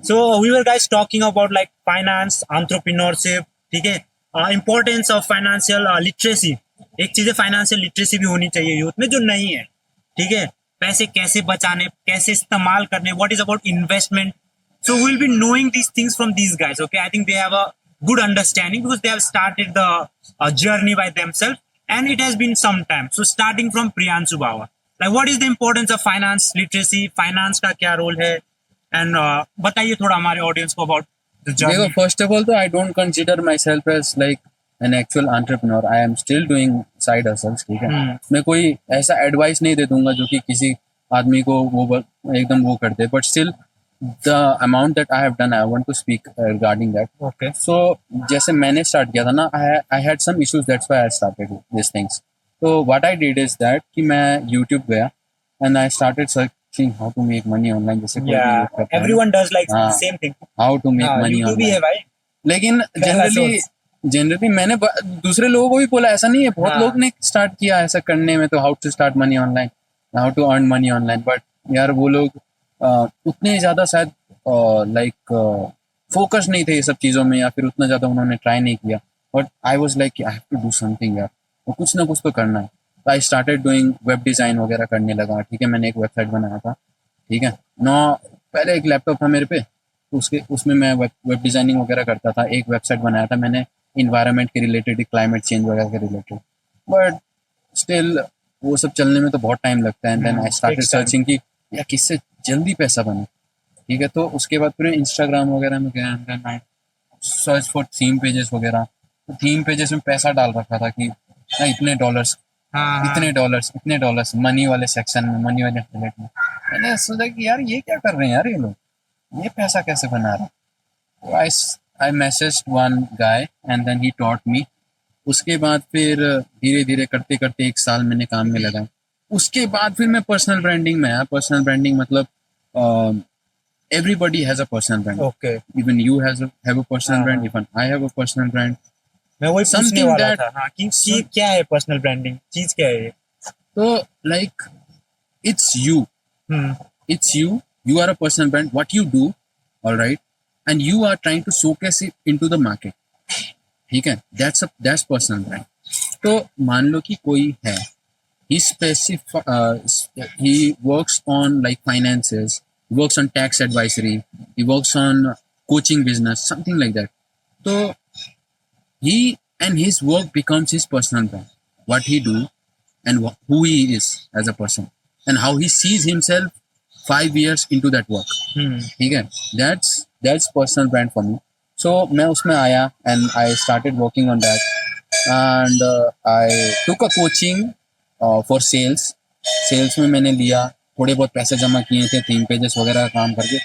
So we were guys talking about like finance, entrepreneurship, ठीक है, importance of financial literacy. एक चीज है फाइनेंशियल लिटरेसी भी होनी चाहिए यूथ में जो नहीं है, ठीक है. पैसे कैसे बचाने, कैसे इस्तेमाल करने, what is about investment. So we'll be knowing these things from these guys. Okay, I think they have a good understanding because they have started the journey by themselves, and it has been some time. So starting from Priyanshu Bawa, like what is the importance of finance literacy? Finance का क्या role है? And बताइए थोड़ा हमारे audience को about the देखो, journey. First of all तो I don't consider myself as like an actual entrepreneur. I am still doing side hustles. ठीक है, मैं कोई ऐसा एडवाइस नहीं दे दूंगा जो कि किसी आदमी को वो एकदम वो कर दे, but still the amount that I have done, I want to speak regarding that. Okay. So जैसे मैंने स्टार्ट किया था ना, I had some issues, that's why I started this things. तो what I did is that कि मैं YouTube गया and I started searching how to make money online. जैसे कोई भी या करता है ना, एवरीवन डज लाइक हाँ, same thing. How to make money YouTube ही है ऑनलाइन. भाई. लेकिन पहला जनरली मैंने दूसरे लोगों को भी बोला, ऐसा नहीं है, बहुत हाँ. लोग ने स्टार्ट किया ऐसा करने में, तो how to start money online, how to earn money online. But यार वो लोग उतने ज़्यादा शायद लाइक फोकस नहीं थे ये सब चीज़ों में, या फिर उतना ज़्यादा उन्होंने ट्राई नहीं किया. But I was like I have to do something यार, तो कुछ ना कुछ तो करना है. तो I started doing web design वगैरह करने लगा. ठीक है, मैंने एक वेबसाइट बनाया था. ठीक है, नो पहले एक लैपटॉप था मेरे पे, उसमें मैं वेब डिज़ाइनिंग वगैरह करता था. एक वेबसाइट बनाया था मैंने इन्वायरमेंट के रिलेटेड, क्लाइमेट चेंज वगैरह के रिलेटेड. बट स्टिल वो सब चलने में तो बहुत टाइम लगता है. And then I started searching कि या किससे जल्दी पैसा बने. ठीक है, तो उसके बाद फिर इंस्टाग्राम वगैरह में गया and then I search for theme pages वगैरह. तो थीम पेजेस में पैसा डाल रखा था कि ना इतने डॉलर्स, इतने डॉलर्स मनी वाले सेक्शन में, मनी वाले प्लेट में. मैंने सोचा कि यार ये क्या कर रहे हैं यार ये लोग, ये पैसा कैसे बना रहे. तो I messaged one guy and then he taught me. उसके बाद फिर धीरे धीरे करते करते एक साल मैंने काम में लगा. उसके बाद फिर मैं पर्सनल ब्रांडिंग में आया. पर्सनल ब्रांडिंग मतलब everybody has a personal brand. Okay. Even you have a personal brand. Even I have a personal brand. मैं वही पूछने Something वाला that था हाँ कि क्या है पर्सनल ब्रांडिंग, चीज क्या है ये. तो like it's you. It's you. You are a personal brand. What you do, all right, and you are trying to showcase it into the market. ठीक है, that's personal brand. तो मान लो कि कोई है, he works on like finances, he works on tax advisory, he works on coaching business, something like that. So he and his work becomes his personal brand. What he do and who he is as a person and how he sees himself 5 years into that work. ठीक है, that's personal brand for me. So मैं उसमें आया and I started working on that and I took a coaching for sales. में मैंने लिया, थोड़े बहुत पैसे जमा किए थे थीम पेजेस वगैरह काम करके,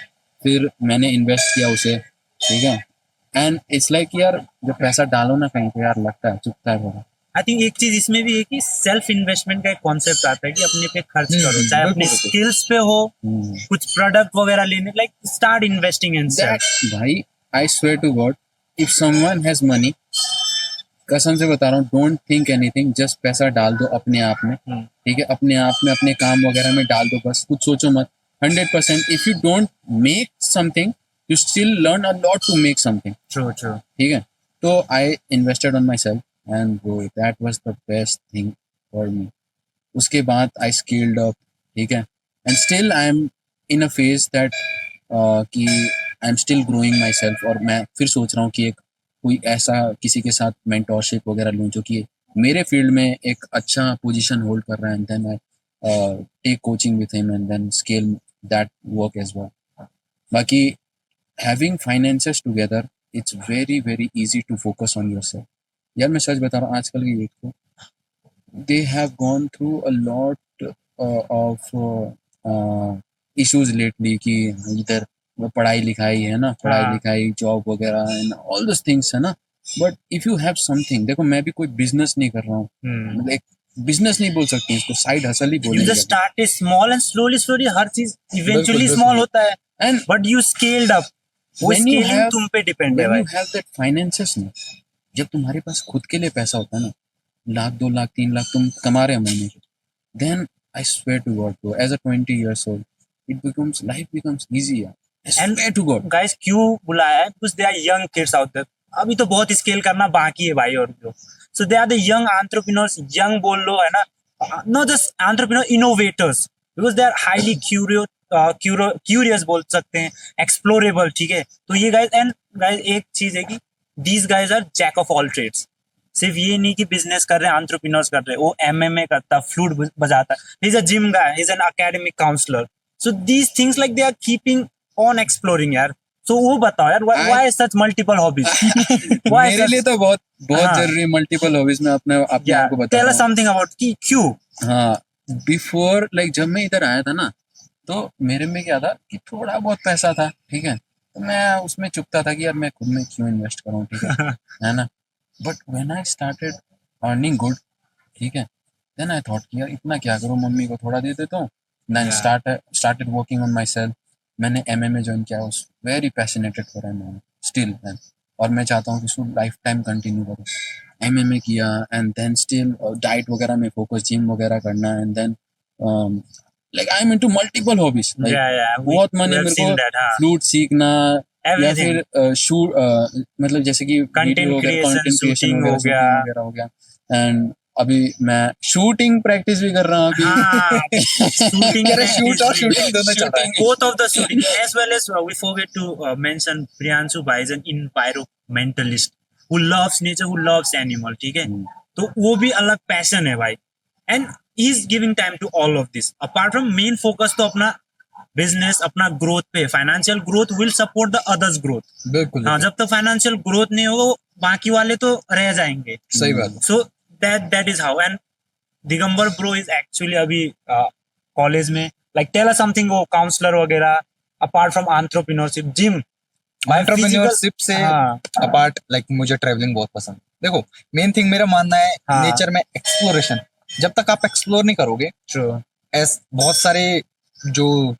फिर मैंने इन्वेस्ट किया उसे. ठीक है, एंड इट्स लाइक यार जब पैसा डालो ना कहीं पे यार लगता है, चुभता है थोड़ा. आई थिंक एक चीज इसमें भी है कि सेल्फ इन्वेस्टमेंट का एक कॉन्सेप्ट आता है कि अपने पे खर्च करो, चाहे अपने स्किल्स पे हो, कुछ प्रोडक्ट वगैरह लेने, like start investing in self. भाई I swear to God, if someone has money, कसम से बता रहा हूँ, डोंट थिंक एनीथिंग, जस्ट पैसा डाल दो अपने आप में. ठीक है, अपने आप में अपने काम वगैरह में डाल दो, बस कुछ सोचो मत. 100%. If you don't make something you still learn a lot to make something. True. ठीक है, तो I invested on myself and that was the best thing for me. उसके बाद आई स्किल्ड अप. ठीक है, and still I am in a phase that कि I am still growing myself. और मैं फिर सोच रहा हूँ कि एक कोई ऐसा किसी के साथ मेंटोरशिप वगैरह लूँ जो कि मेरे फील्ड में एक अच्छा पोजीशन होल्ड कर रहा है, and then I take coaching with him and then scale that work as well. बाकी having finances together, it's very very easy to focus on yourself. यार मैं सच बता रहा हूँ, आजकल की यूथ को, they have gone through a lot of issues lately कि इधर पढ़ाई लिखाई है ना, पढ़ाई लिखाई जॉब वगैरह एंड ऑल दोस थिंग्स है ना. But if you have something, देखो मैं भी कोई बिजनेस नहीं कर रहा हूँ, मतलब एक बिजनेस नहीं बोल सकते इसको, साइड हसल ही बोलेंगे. You just start small and slowly हर चीज इवेंचुअली स्मॉल होता है, and but you scaled up. वो स्केलिंग तुम पे डिपेंड है भाई. यू हैव दैट फाइनेंसेस ना, जब तुम्हारे पास खुद के लिए पैसा होता है ना, 1 लाख 2 लाख 3 लाख तुम कमा रहे हो महीने के, then I swear to God bro, as a 20 years old, it becomes life becomes easier. And swear to God. Guys क्यों बुलाया है? Because they are young kids out there. अभी तो बहुत स्केल करना बाकी है भाई, और जो so they are the young entrepreneurs, young बोल लो है ना, not just entrepreneur, innovators, because they are highly curious बोल सकते हैं, एक्सप्लोरेबल, ठीक है। तो ये गाइस, एंड गाइस एक चीज है कि these guys are jack of all trades. सिर्फ ये नहीं कि बिजनेस कर रहे हैं, एंटरप्रेन्योर्स कर रहे हैं, वो एमएमए करता, फ्लूट बजाता, he is a gym guy, he is an academic counsellor. So these things like they are keeping on exploring यार। सो वो बताओ यार, व्हाई सच मल्टीपल हॉबीज? मेरे लिए तो बहुत बहुत हाँ। जरूरी मल्टीपल हॉबीज में अपने अपने या आप को बता टेल रहा अस हूँ। समथिंग अबाउट कि क्यों? हाँ, बिफोर लाइक जब मैं इधर आया था ना, तो मेरे में क्या था कि थोड़ा बहुत पैसा था, ठीक है, तो मैं उसमें चुकता था कि यार मैं खुद में क्यों इन्वेस्ट करूँ, ठीक है ना। But when I started earning good, ठीक है, देन आई थॉट कि यार इतना क्या करूँ, मम्मी को थोड़ा दे देता हूँ। Then Yeah. Started working on myself. मैंने एमएमए ज्वाइन किया, उस very passionated for MMA still, और मैं चाहता हूँ कि इसको लाइफ टाइम कंटिन्यू करूँ। एमएमए किया एंड देन स्टिल डाइट वगैरह में फोकस, जिम वगैरह करना, and then like I am into multiple hobbies. Like Yeah, बहुत मन we है have मेरे seen को that, हाँ। फ्लूट सीखना, या Everything, फिर शूट, मतलब जैसे कि वीडियो कंटेंट वगैरह, क्रिएशन, कंटेंट क्रिएशन शूटिंग वगैरह, हो गया। शूटिंग वगैरह हो गया। एंड अभी मैं शूटिंग प्रैक्टिस भी कर रहा हूँ अभी। हाँ, shooting कह रहे practice शूट और भी, शूटिंग दोनों चल रहा है। both of the shooting, as well as we forget to mention Priyanshu Bhai is an environmentalist who loves nature, who loves animal, ठीक है। तो वो भी अलग पैशन है भाई, and he is giving time to all of this. Apart from main focus तो अपना बिजनेस, अपना ग्रोथ पे, financial growth will support the others growth. बिल्कुल हाँ, जब तक फाइनेंशियल ग्रोथ नहीं होगा, बाकी वाले तो रह जाएंगे। सही बात है। So that is how. And Digambar bro is actually अभी कॉलेज में, लाइक टेल अस समथिंग, वो काउंसलर वगैरह, apart from entrepreneurship, gym, entrepreneurship से हाँ अपार्ट लाइक मुझे ट्रैवलिंग बहुत पसंद है। देखो मेन थिंग मेरा मानना है हाँ। नेचर में एक्सप्लोरेशन। जब तक आप एक्सप्लोर नहीं करोगे, ट्रू, बहुत सारे जो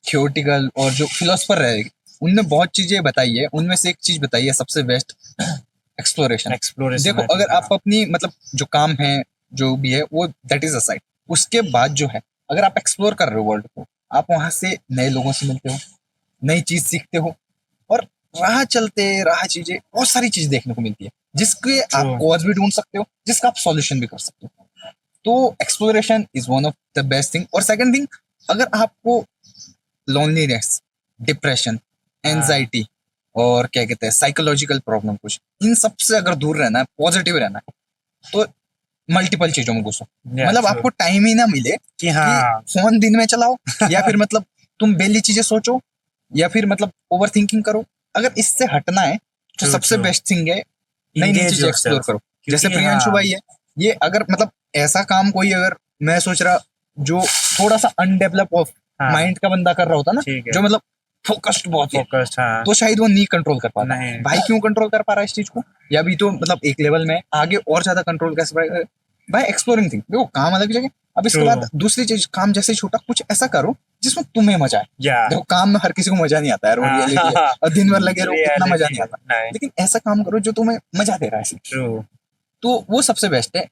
थियोटिकल और जो फिलोसफर रहे उनने बहुत चीजें बताई है, उनमें से एक चीज बताई है सबसे बेस्ट, एक्सप्लोरेशन। एक्सप्लोरेशन। देखो अगर आप अपनी मतलब जो काम है जो भी है वो दैट इज असाइड, उसके बाद जो है अगर आप एक्सप्लोर कर रहे हो वर्ल्ड को, आप वहां से नए लोगों से मिलते हो, नई चीज सीखते हो, और राह चलते राह चीजें बहुत सारी चीज देखने को मिलती है जिसके आप कॉज भी ढूंढ सकते हो, जिसका आप सॉल्यूशन भी कर सकते हो। तो exploration is one of the best thing. और सेकंड थिंग, अगर आपको लोनलीनेस, डिप्रेशन, एंजाइटी और क्या कहते हैं साइकोलॉजिकल प्रॉब्लम, कुछ इन सब से अगर दूर रहना है, पॉजिटिव रहना है, तो मल्टीपल चीजों में घुसो। मतलब आपको टाइम ही ना मिले कि हाँ कि फोन दिन में चलाओ या फिर मतलब तुम बेली चीजें सोचो या फिर मतलब ओवर थिंकिंग करो। अगर इससे हटना है तो True, सबसे true. बेस्ट थिंग है नई नई Engage चीजें एक्सप्लोर yourself. करो। क्योंकि जैसे प्रियांशु हाँ, भाई है, ये अगर मतलब ऐसा काम कोई अगर मैं सोच रहा जो थोड़ा सा अनडेवलप ऑफ हाँ, माइंड का बंदा कर रहा होता ना, ठीक है। जो मतलब फोकस्ड बहुत है, फोकस्ड, हाँ, तो शायद वो नहीं कंट्रोल कर पाता। नहीं। भाई क्यों कंट्रोल कर पा रहा है इस चीज को, या भी तो मतलब एक लेवल में आगे और ज्यादा कंट्रोल कैसे पाएगा भाई? Exploring thing. देखो काम अलग जगह, अब इसके True. बाद दूसरी चीज, काम जैसे छोटा कुछ ऐसा करो जिसमें तुम्हें मजा आए। या देखो काम में हर किसी को मजा नहीं आता है, हाँ, रियलिटी है, और दिन भर लगे रहो इतना मजा reality नहीं आता, नहीं। लेकिन ऐसा काम करो जो तुम्हें मजा दे रहा है। ट्रू, तो वो सबसे बेस्ट है,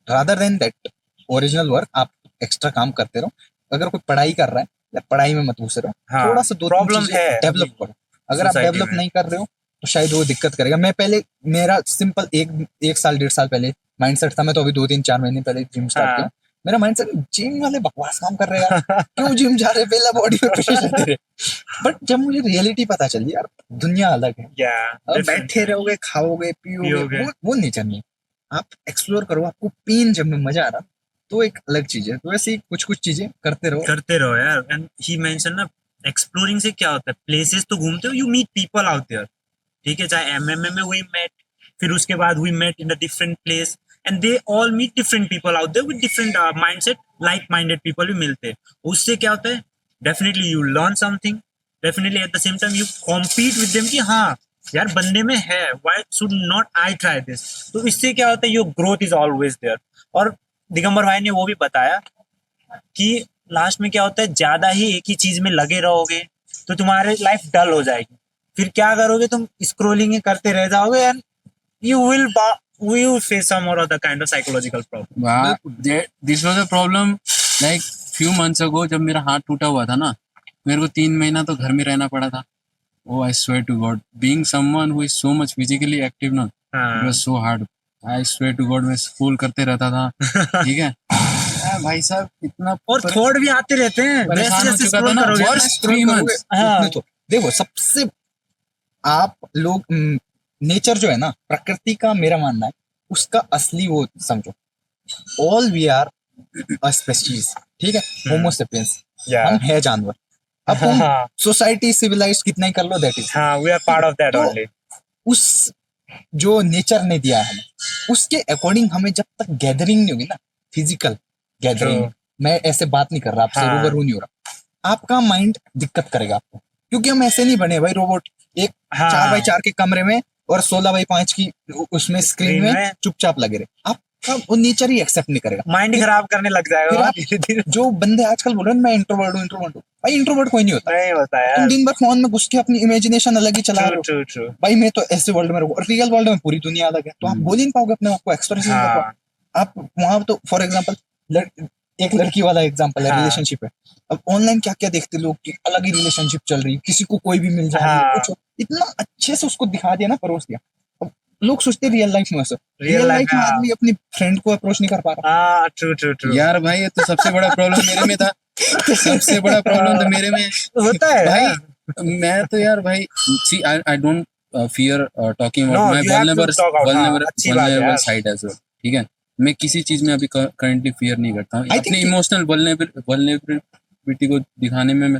rather than that original work. आप एक्स्ट्रा काम करते रहो। अगर कोई पढ़ाई कर रहा है, या पढ़ाई में मत घुसे रहो, हाँ, थोड़ा सा दो तीन problem चीजें है डेवलप अभी करो। अगर आप society डेवलप में। नहीं कर रहे हो तो शायद वो दिक्कत करेगा। मैं पहले मेरा सिंपल एक साल 1.5 साल पहले माइंडसेट था, मैं तो अभी 2-3-4 महीने पहले जिम स्टार्ट हाँ। किया। मेरा माइंडसेट जिम वाले बकवास काम कर रहे हैं यार, क्यों जिम जा रहे, पहला बॉडी पे प्रेशर लेते रहे। बट जब मुझे रियलिटी पता चली यार, दुनिया अलग है। या अब बैठे रहोगे, खाओगे पियोगे, पियोगे। वो नेचर नहीं है। आप एक्सप्लोर करो, आपको पेन जब में मजा आ रहा तो एक अलग चीज है। तो वैसे ही कुछ कुछ चीजें करते रहो यार। एंड ही मेंशन ना, एक्सप्लोरिंग से क्या होता है, प्लेसेस तो घूमते हो, you meet people out there, ठीक है। चाहे एमएमए में वी मेट, फिर उसके बाद we met in a different place, and they all meet different people out there with different mindset, like minded people भी मिलते हैं। उससे क्या होता है, definitely you learn something, definitely at the same time you compete with them कि हाँ यार बंदे में है, why should not I try this. तो इससे क्या होता है, your growth is always there. और दिगंबर भाई ने वो भी बताया कि लास्ट में क्या होता है, ज्यादा ही एक ही चीज में लगे रहोगे तो तुम्हारी लाइफ डल हो जाएगी। फिर क्या करोगे, तुम स्क्रोलिंग करते रह जाओगे, and you will face some और other kind of psychological problem. This was a problem like few months ago, जब मेरा हाथ टूटा हुआ था ना, मेरे को 3 महीना तो घर में रहना पड़ा था। Oh I swear to God, being someone who is so much physically active ना, इट हाँ was so hard. I swear to God, मैं स्कूल करते रहता था, ठीक है। भाई साहब इतना और थॉट भी आते रहते हैं, परेशान जैसे हो जैसे चुका था स्क्रॉल ना, करोगे वर्स्ट स्क्रॉल 3 करोगे months। हाँ उतने तो देखो सबसे आप लोग नेचर जो है ना, प्रकृति का मेरा मानना है उसका असली वो समझो, all we are a species, ठीक है, होमो सेपियंस, या हम है जानवर। अब तुम हाँ सोसाइटी सिविलाइज कितना ही कर लो, दैट इज, हाँ, we are part of that तो ओनली। उस जो नेचर ने दिया है हमें उसके अकॉर्डिंग हमें जब तक गैदरिंग नहीं होगी ना, फिजिकल गैदरिंग, True. मैं ऐसे बात नहीं कर रहा आपसे, हाँ। रूबरू नहीं हो रहा, आपका माइंड दिक्कत करेगा आपको, क्योंकि हम ऐसे नहीं बने भाई रोबोट, एक हाँ 4x4 के कमरे में और 16x5 की उसमें स्क्रीन स्क्रीन में में चुपचाप लगे रहे, आपका वो नेचर ही एक्सेप्ट नहीं करेगा। माइंड फिर खराब करने लग फिर जाएगा आप धीरे धीरे। जो बंदे आजकल बोल रहे हैं मैं इंट्रोवर्ट हूँ इंट्रोवर्ट हूँ, भाई इंट्रोवर्ट कोई नहीं होता, नहीं होता तुम यार। दिन भर फोन में घुस के अपनी इमेजिनेशन अलग ही चला रहे ट्रू हो। True true. भाई मैं तो ऐसे वर्ल्ड में रहूँ, रियल वर्ल्ड में पूरी दुनिया अलग है, तो आप बोल ही नहीं पाओगे अपने आप को, एक्सप्रेस नहीं कर पाओगे। हाँ आप वहां तो फॉर एग्जाम्पल एक लड़की वाला एग्जाम्पल है, हाँ। रिलेशनशिप है, अब ऑनलाइन क्या क्या देखते लोग कि अलग ही रिलेशनशिप चल रही है, किसी को कोई भी मिल जा रही है, हाँ। कुछ इतना अच्छे से उसको दिखा दिया ना, परोस दिया। अब लोग सोचते हैं रियल लाइफ में ऐसा, Real रियल life लाइफ में में, हाँ। आदमी अपनी फ्रेंड को अप्रोच नहीं कर पा रहा। हाँ ट्रू ट्रू ट्रू। यार भाई ये तो सबसे बड़ा प्रॉब्लम मेरे में था, सबसे बड़ा प्रॉब्लम तो मेरे में है। होता है भाई यार। मैं तो यार भाई, see I don't fear talking No, about my you have to talk out, हाँ, अच्छी बात है vulnerable यार। side as well, ठीक है। मैं किसी चीज में अभी करंटली फियर नहीं करता हूँ, I अपनी think- इमोशनल वल्नरेबिलिटी को दिखाने में मैं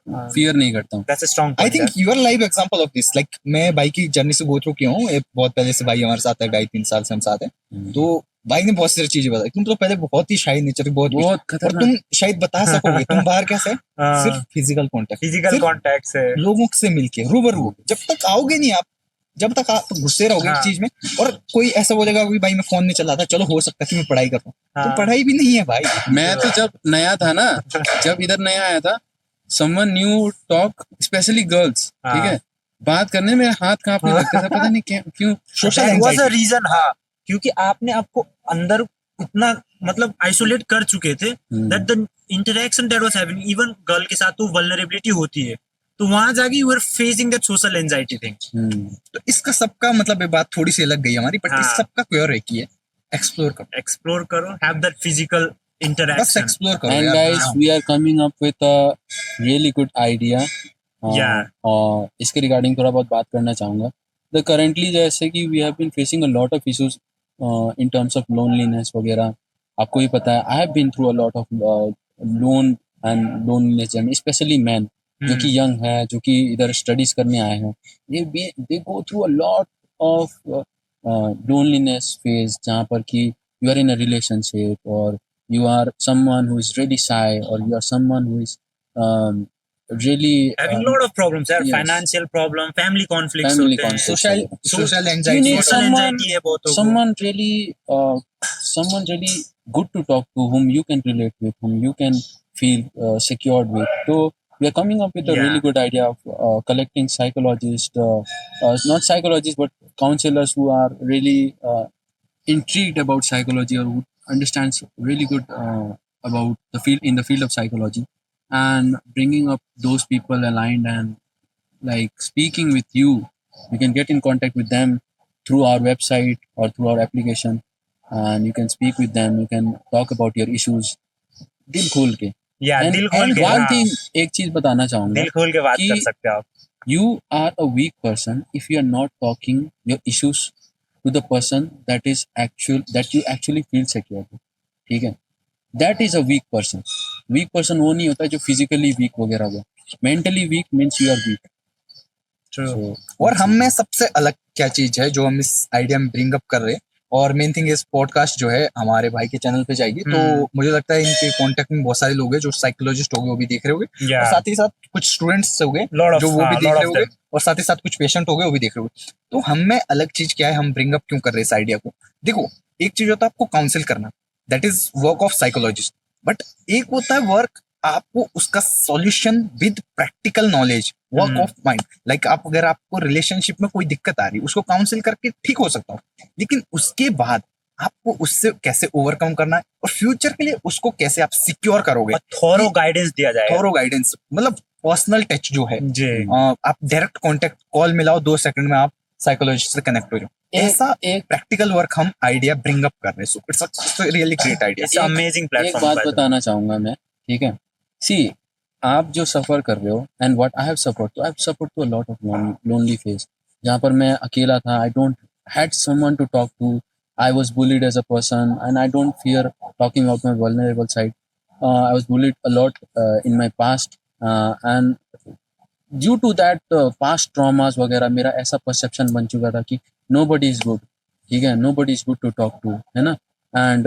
हाँ। फियर नहीं करता हूँ। That's a strong I point think यार। Your live example of this, like मैं भाई की जर्नी से गो थ्रू किया हूँ, एक बहुत पहले से भाई हमारे साथ है, 2.5-3 साल से हम साथ हैं, तो भाई ने बहुत सारी चीजें बताई, तुम तो पहले बहुत ही शाई नेचर, बहुत बहुत और खतरनाक। तुम शायद बता सकोगे तुम बाहर कैसे, हाँ। सिर्फ फिजिकल कांटेक्ट, फिजिकल कांटेक्ट से। लोगों से मिलके रूबरू होके, जब तक आओगे नहीं आप, जब तक आप घुसे रहोगे हाँ। इस चीज में, और कोई ऐसा बोलेगा कि भाई मैं फोन नहीं चलाता, चलो हो सकता है कि मैं पढ़ाई कर रहा हूँ, तो हाँ। पढ़ाई भी नहीं है भाई। मैं तो जब नया था ना, जब इधर नया आया था, someone new talk, specially girls, ठीक है, बात करने में मेरे हाथ कांपने लगते थे, पता नहीं क्यों। Social That was a anxiety, reason, हाँ, क्योंकि आपने आपको अंदर इतना मतलब आइसोलेट कर चुके थे, that the interaction that was happening, even girl के साथ तो vulnerability होती है, तो वहां जाके you were facing that social anxiety thing। तो इसका सबका मतलब ये बात थोड़ी सी अलग गई हमारी, बट इस हाँ। सबका क्योर है कि एक्सप्लोर करो, एक्सप्लोर करो, have that physical बस interaction। एक्सप्लोर करो And यार। guys, हाँ। we are coming up with a really good idea. Yeah. और इसके रिगार्डिंग थोड़ा बहुत बात करना चाहूँगा। तो currently जैसे कि we have been facing a lot of issues in terms of loneliness वगैरह, आपको ही पता है, I have been through a lot of lone and loneliness journey, especially men जो कि यंग है, जो कि इधर स्टडीज करने आए हैं, they go through a lot of loneliness phase, जहाँ पर कि you are in a relationship or you are someone who is really shy or you are someone who is really having lot of problems यार, yes. financial problem, family conflicts family होते हैं, conflicts social वगैरह। Social You anxiety, need social someone, anxiety है बहुतों को। someone really good to talk to, whom you can relate with, whom you can feel secured with. So we are coming up with a Yeah. really good idea of collecting psychologists, not psychologists, but counselors who are really intrigued about psychology or who understands really good about the field, in the field of psychology, and bringing up those people aligned and like speaking with you. You can get in contact with them through our website or through our application, and you can speak with them. You can talk about your issues दिल खोल के। या And- दिल खोल and के, one हाँ, thing, एक चीज बताना चाहूंगा, दिल खोल के बात कि कर सकते हो आप। you are a weak person if you are not talking your issues to the person that you actually feel secure with, ठीक है। that is a weak person. weak person वो नहीं होता जो physically weak वगैरह हो, mentally weak means you are weak. True. So, और हम में सबसे अलग क्या चीज है जो हम इस आइडिया में ब्रिंग अप कर रहे हैं, और मेन थिंग इस पॉडकास्ट जो है हमारे भाई के चैनल पे जाएगी, तो मुझे लगता है इनके कांटेक्ट में बहुत सारे लोग हैं जो साइकोलॉजिस्ट हो गए, वो भी देख रहे होंगे, Yeah. और साथ ही साथ कुछ स्टूडेंट्स हो गए Lot of- जो वो भी हाँ, देख lot रहे of होंगे, them. और साथ ही साथ कुछ पेशेंट हो गए वो भी देख रहे होंगे। तो हम में अलग चीज क्या है, हम ब्रिंग अप क्यों कर रहे हैं इस आइडिया को। देखो, एक चीज होता है आपको काउंसिल करना, that is work of psychologist, but एक होता है वर्क आपको उसका solution with practical knowledge, work of mind. Like आप अगर आपको रिलेशनशिप में कोई दिक्कत आ रही है, उसको काउंसिल करके ठीक हो सकता हूँ, लेकिन उसके बाद आपको उससे कैसे ओवरकम करना है, और फ्यूचर के लिए उसको कैसे आप सिक्योर करोगे, थोरो गाइडेंस दिया जाएगा। थोरो गाइडेंस, मतलब पर्सनल टच जो है, जी आप डायरेक्ट कांटेक्ट कॉल मिलाओ, 2 सेकंड में आप साइकोलॉजिस्ट से कनेक्ट हो जाओ, ऐसा एक प्रैक्टिकल वर्क हम आइडिया ब्रिंग अप कर रहे हैं। So it's really great idea. It's amazing एक प्लेटफॉर्म। बात बताना चाहूंगा मैं, ठीक है, सी आप जो सफर कर रहे हो and what I have suffered to a lot of lonely phase, जहाँ पर मैं अकेला था, I don't had someone to talk to, I was bullied as a person and I don't fear talking about my vulnerable side, I was bullied a lot in my past and due to that past traumas वगैरह मेरा ऐसा perception बन चुका था कि nobody is good, ठीक है, nobody is good to talk to, है ना, एंड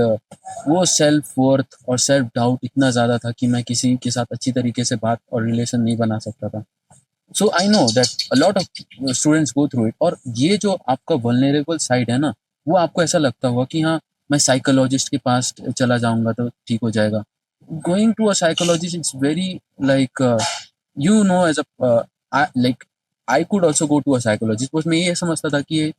वो सेल्फ वर्थ और सेल्फ डाउट इतना ज़्यादा था कि मैं किसी के साथ अच्छी तरीके से बात और रिलेशन नहीं बना सकता था। So I know that a lot of students go through it, और ये जो आपका वल्नरेबल साइड है ना, वो आपको ऐसा लगता होगा कि हाँ मैं साइकोलॉजिस्ट के पास चला जाऊंगा तो ठीक हो जाएगा। Going to a psychologist it's very like you know as a like I could also go to a psychologist, बस मैं ये समझता था कि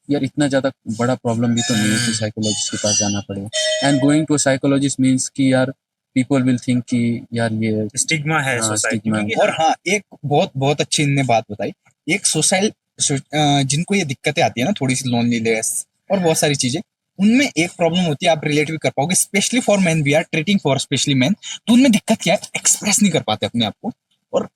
यार इतना ज़्यादा बड़ा प्रॉब्लम भी तो नहीं है कि साइकोलॉजिस्ट के पास जाना पड़े, and going to a psychologist means कि यार पीपल विल थिंक कि यार ये स्टिग्मा है हाँ, सोसाइटी stigma में। है। और हाँ, एक बहुत बहुत अच्छी इनने बात बताई, एक सोसाइल जिनको ये दिक्कतें आती है ना, थोड़ी सी लोनलीनेस और बहुत सारी चीजें, उनमें एक प्रॉब्लम होती है, आप रिलेट भी कर पाओगे, specially for man, we are treating for specially man, तो उनमें दिक्कत क्या है, एक्सप्रेस नहीं कर पाते अपने आप को, और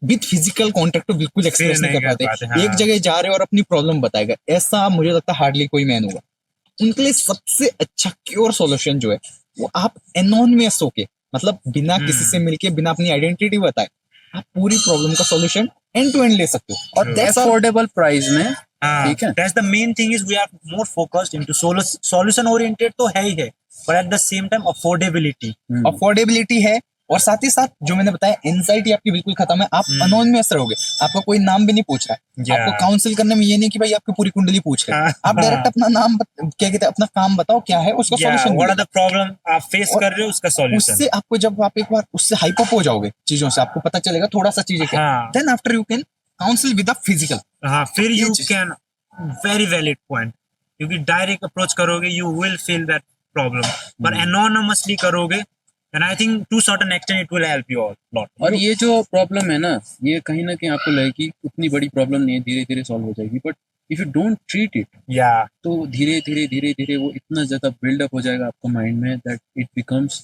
विद फिजिकल कॉन्टेक्ट तो बिल्कुल एक्सप्रेस नहीं कर पाते। हाँ। एक जगह जा रहे हो और अपनी प्रॉब्लम बताएगा, ऐसा मुझे लगता है हार्डली कोई मैन होगा। उनके लिए सबसे अच्छा क्योर सॉल्यूशन जो है, वो आप एनोनिमस होके, मतलब बिना किसी से मिलके, बिना अपनी आइडेंटिटी बताए, आप पूरी प्रॉब्लम का सॉल्यूशन एंड टू एंड ले सकते हो, और दैट्स अफोर्डेबल प्राइस में, ठीक है। That's the main thing is we are more focused into solution oriented तो है ही है, पर at the same time affordability. Affordability है, और साथ ही साथ जो मैंने बताया, एंजाइटी आपकी बिल्कुल खत्म है, आप अनोनिमस रहोगे, आपका कोई नाम भी नहीं पूछ रहा है। Yeah. आपको काउंसिल करने में ये नहीं कि भाई आपकी पूरी कुंडली पूछ रहे हैं, हाँ, आप डायरेक्ट अपना नाम क्या कहते हैं, अपना काम बताओ क्या है, उसका solution what are the problem आप फेस कर रहे हो, उसका सॉल्यूशन। उससे आपको, जब आप एक बार उससे हाइप अप हो जाओगे चीजों से, आपको पता चलेगा थोड़ा सा चीजें क्या, हाँ। Then after you can council with a physical. हाँ, फिर ये यू चीज। कैन, वेरी वैलिड पॉइंट, क्योंकि डायरेक्ट अप्रोच करोगे you will feel that problem, पर एनोनिमसली करोगे and I think to certain extent it will help you lot. और ये जो प्रॉब्लम है ना, ये कहीं ना कहीं आपको लगे कि उतनी बड़ी प्रॉब्लम नहीं है, धीरे धीरे सॉल्व हो जाएगी, but if you don't treat it, या तो धीरे धीरे वो इतना ज्यादा बिल्डअप हो जाएगा आपको माइंड में दैट इट बिकम्स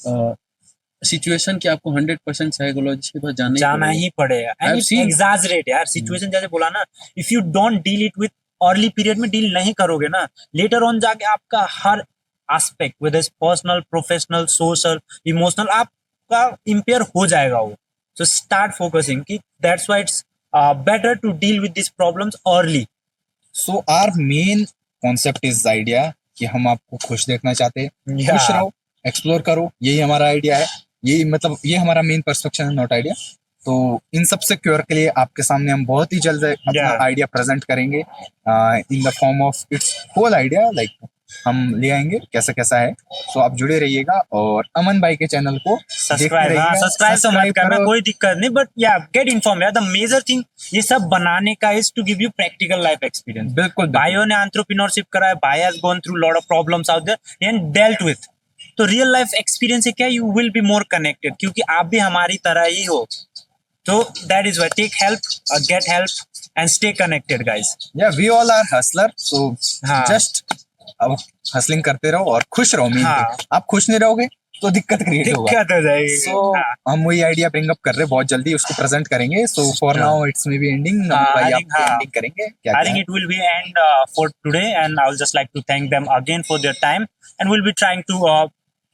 सिचुएशन कि आपको 100% साइकोलॉजिस्ट के पास जाना ही पड़ेगा and I've it seen- exaggerate यार सिचुएशन, जैसे बोला ना, if you don't deal it with early period में डील नहीं करोगे ना, लेटर ऑन जाके आपका हर aspect with personal, professional, social, emotional आपका इम्पेयर हो जाएगा वो। सो स्टार्ट फोकसिंग कि that's why it's better to deal with this problems early. So our main concept is idea कि हम आपको खुश देखना चाहते हैं, Yeah. खुश रहो, एक्सप्लोर करो, यही हमारा आइडिया है, यही मतलब ये हमारा मेन परसेप्शन है, नॉट आइडिया। तो इन सब से क्योर के लिए आपके सामने हम बहुत ही जल्द अपना Yeah. आइडिया प्रेजेंट करेंगे in the form of its whole idea, like हम ले आएंगे कैसा कैसा है। सो आप जुड़े रहिएगा और अमन भाई के चैनल को सब्सक्राइब तो मत करना, कोई दिक्कत नहीं, बट या गेट इन्फॉर्म यार। द मेजर थिंग ये सब बनाने का is to give you practical life experience. बिल्कुल भाइयों ने एंटरप्रेन्योरशिप करा है, भाई has gone through lot of problems out there and dealt with, तो रियल लाइफ एक्सपीरियंस से क्या you will be more connected, क्योंकि आप भी हमारी तरह ही हो। तो that is why take help, get help and stay connected guys. या वी ऑल आर हसलर, सो हाँ। जस्ट अब हसलिंग करते रहो और खुश रहो। मेन हाँ। थिंग, आप खुश नहीं रहोगे तो दिक्कत क्रिएट होगा। दिक्कत हो जाएगी। सो हम वही आइडिया ब्रिंग अप कर रहे हैं, बहुत जल्दी उसको प्रेजेंट करेंगे। So for now it's may be ending, भाई आप एंडिंग करेंगे क्या? I think it will be end for today, and I would just like to thank them again for their time, and we'll be trying to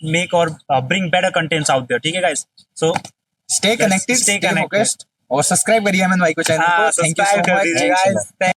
make or bring better contents out there. ठीक है guys? So stay connected, stay stay connected. Focused और subscribe करिए अमन भाई को channel को। Thank you subscribe so कर much दीजिए guys.